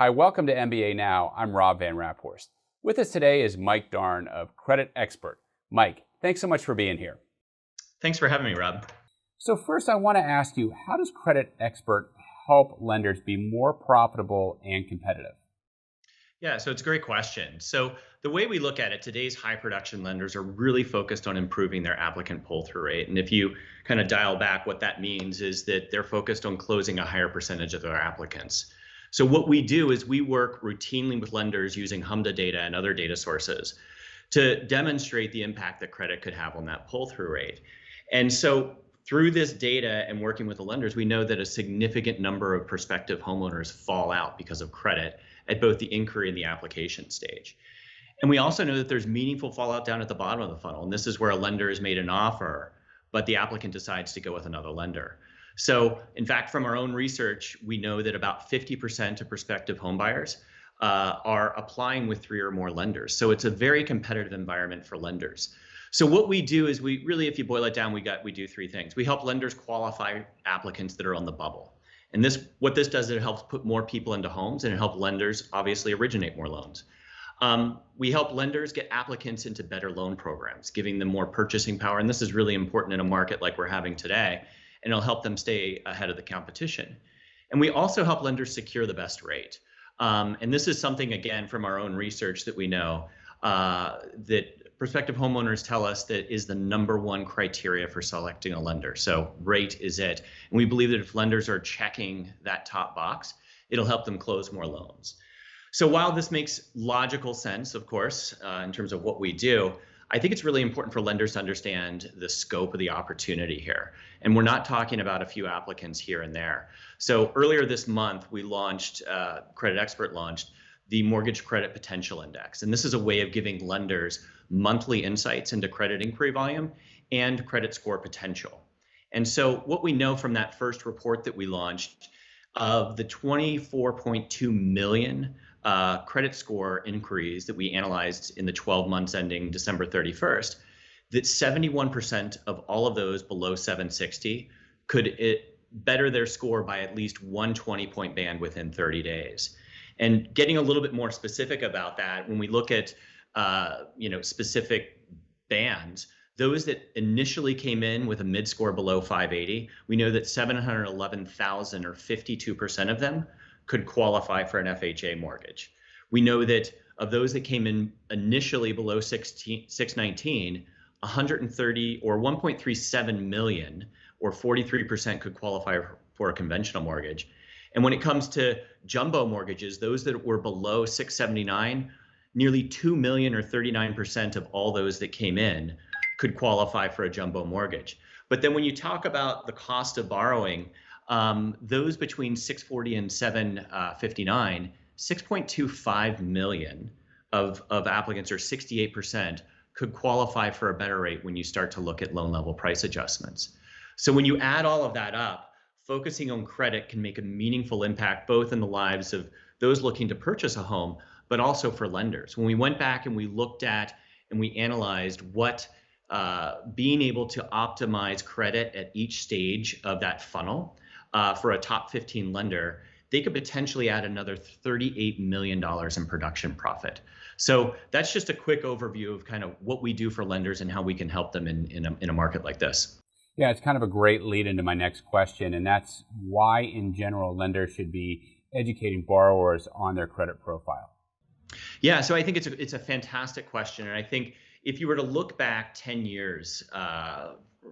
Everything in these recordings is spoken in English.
Hi, welcome to MBA Now. I'm Rob Van Raphorst. With us today is Mike Darne of Credit Expert. Mike, thanks so much for being here. Thanks for having me, Rob. So first, I want to ask you, how does Credit Expert help lenders be more profitable and competitive? Yeah, so it's a great question. So the way we look at it, today's high production lenders are really focused on improving their applicant pull-through rate. And if you kind of dial back, what that means is that they're focused on closing a higher percentage of their applicants. So what we do is we work routinely with lenders using HMDA data and other data sources to demonstrate the impact that credit could have on that pull-through rate. And so through this data and working with the lenders, we know that a significant number of prospective homeowners fall out because of credit at both the inquiry and the application stage. And we also know that there's meaningful fallout down at the bottom of the funnel. And this is where a lender has made an offer, but the applicant decides to go with another lender. So in fact, from our own research, we know that about 50% of prospective homebuyers are applying with 3 or more lenders. So it's a very competitive environment for lenders. So what we do is we really, if you boil it down, we do 3 things. We help lenders qualify applicants that are on the bubble. And what this does is it helps put more people into homes, and it helps lenders obviously originate more loans. We help lenders get applicants into better loan programs, giving them more purchasing power. And this is really important in a market like we're having today, and it'll help them stay ahead of the competition. And we also help lenders secure the best rate. And this is something, again, from our own research that we know that prospective homeowners tell us that is the number one criteria for selecting a lender. So rate is it. And we believe that if lenders are checking that top box, it'll help them close more loans. So while this makes logical sense, of course, in terms of what we do, I think it's really important for lenders to understand the scope of the opportunity here. And we're not talking about a few applicants here and there. So earlier this month, we launched, Credit Expert launched the Mortgage Credit Potential Index. And this is a way of giving lenders monthly insights into credit inquiry volume and credit score potential. And so what we know from that first report that we launched, of the 24.2 million credit score inquiries that we analyzed in the 12 months ending December 31st, that 71% of all of those below 760 could better their score by at least one 20-point band within 30 days. And getting a little bit more specific about that, when we look at specific bands, those that initially came in with a mid-score below 580, we know that 711,000 or 52% of them could qualify for an FHA mortgage. We know that of those that came in initially below 619, 130 or 1.37 million or 43% could qualify for a conventional mortgage. And when it comes to jumbo mortgages, those that were below 679, nearly 2 million or 39% of all those that came in could qualify for a jumbo mortgage. But then when you talk about the cost of borrowing, those between 640 and 759, 6.25 million of applicants, or 68%, could qualify for a better rate when you start to look at loan level price adjustments. So when you add all of that up, focusing on credit can make a meaningful impact both in the lives of those looking to purchase a home, but also for lenders. When we went back and we looked at and we analyzed what being able to optimize credit at each stage of that funnel for a top 15 lender, they could potentially add another $38 million in production profit. So that's just a quick overview of kind of what we do for lenders and how we can help them in a market like this. Yeah, it's kind of a great lead into my next question, and that's why, in general, lenders should be educating borrowers on their credit profile. Yeah, so I think it's a fantastic question. And I think if you were to look back 10 years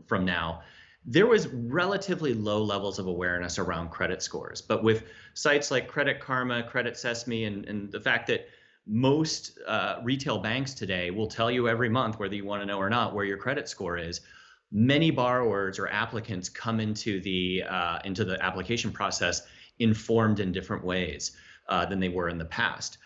from now, there was relatively low levels of awareness around credit scores. But with sites like Credit Karma, Credit Sesame, and the fact that most retail banks today will tell you every month, whether you want to know or not, where your credit score is, many borrowers or applicants come into the application process informed in different ways than they were in the past.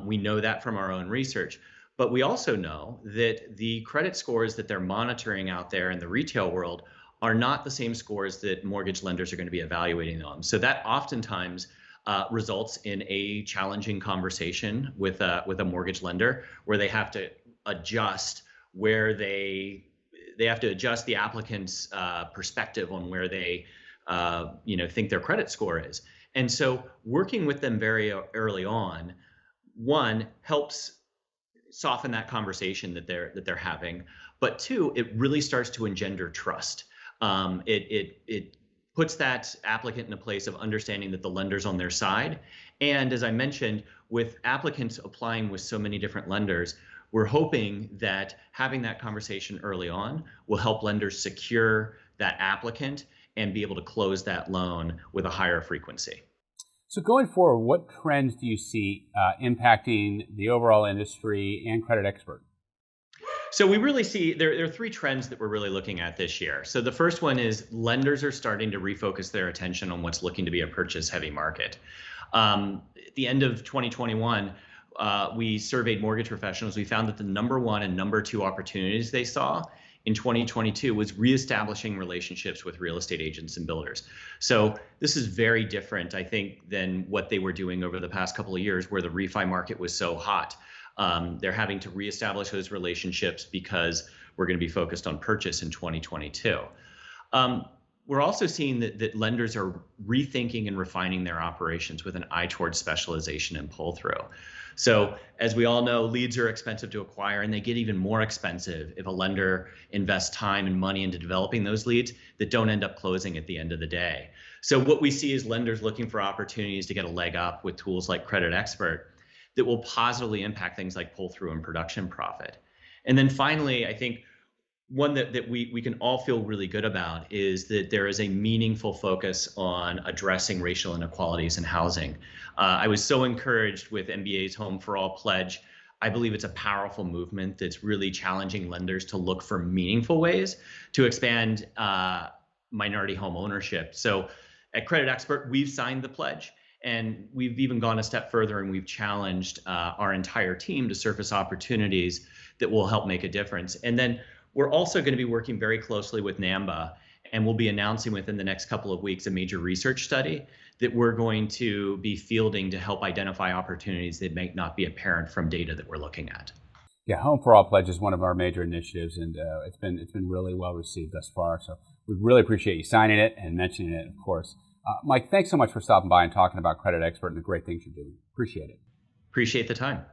We know that from our own research. But we also know that the credit scores that they're monitoring out there in the retail world are not the same scores that mortgage lenders are going to be evaluating on. So that oftentimes results in a challenging conversation with a mortgage lender, where they have to adjust adjust the applicant's perspective on where they think their credit score is. And so working with them very early on, one, helps soften that conversation that they're having, but two, it really starts to engender trust. It puts that applicant in a place of understanding that the lender's on their side. And as I mentioned, with applicants applying with so many different lenders, we're hoping that having that conversation early on will help lenders secure that applicant and be able to close that loan with a higher frequency. So going forward, what trends do you see impacting the overall industry and CreditXpert? So we really see there are three trends that we're really looking at this year. So the first one is lenders are starting to refocus their attention on what's looking to be a purchase heavy market. At the end of 2021, we surveyed mortgage professionals. We found that the number one and number two opportunities they saw in 2022 was reestablishing relationships with real estate agents and builders. So this is very different, I think, than what they were doing over the past couple of years where the refi market was so hot. They're having to reestablish those relationships because we're going to be focused on purchase in 2022. We're also seeing that lenders are rethinking and refining their operations with an eye towards specialization and pull through. So as we all know, leads are expensive to acquire, and they get even more expensive if a lender invests time and money into developing those leads that don't end up closing at the end of the day. So what we see is lenders looking for opportunities to get a leg up with tools like CreditXpert that will positively impact things like pull through and production profit. And then finally, I think one that we can all feel really good about is that there is a meaningful focus on addressing racial inequalities in housing. I was so encouraged with MBA's Home for All pledge. I believe it's a powerful movement that's really challenging lenders to look for meaningful ways to expand minority home ownership. So at CreditXpert, we've signed the pledge. And we've even gone a step further and we've challenged our entire team to surface opportunities that will help make a difference. And then we're also going to be working very closely with NAMBA, and we'll be announcing within the next couple of weeks a major research study that we're going to be fielding to help identify opportunities that may not be apparent from data that we're looking at. Yeah, Home for All Pledge is one of our major initiatives, and it's been really well received thus far. So we really appreciate you signing it and mentioning it, of course. Mike, thanks so much for stopping by and talking about CreditXpert and the great things you're doing. Appreciate it. Appreciate the time.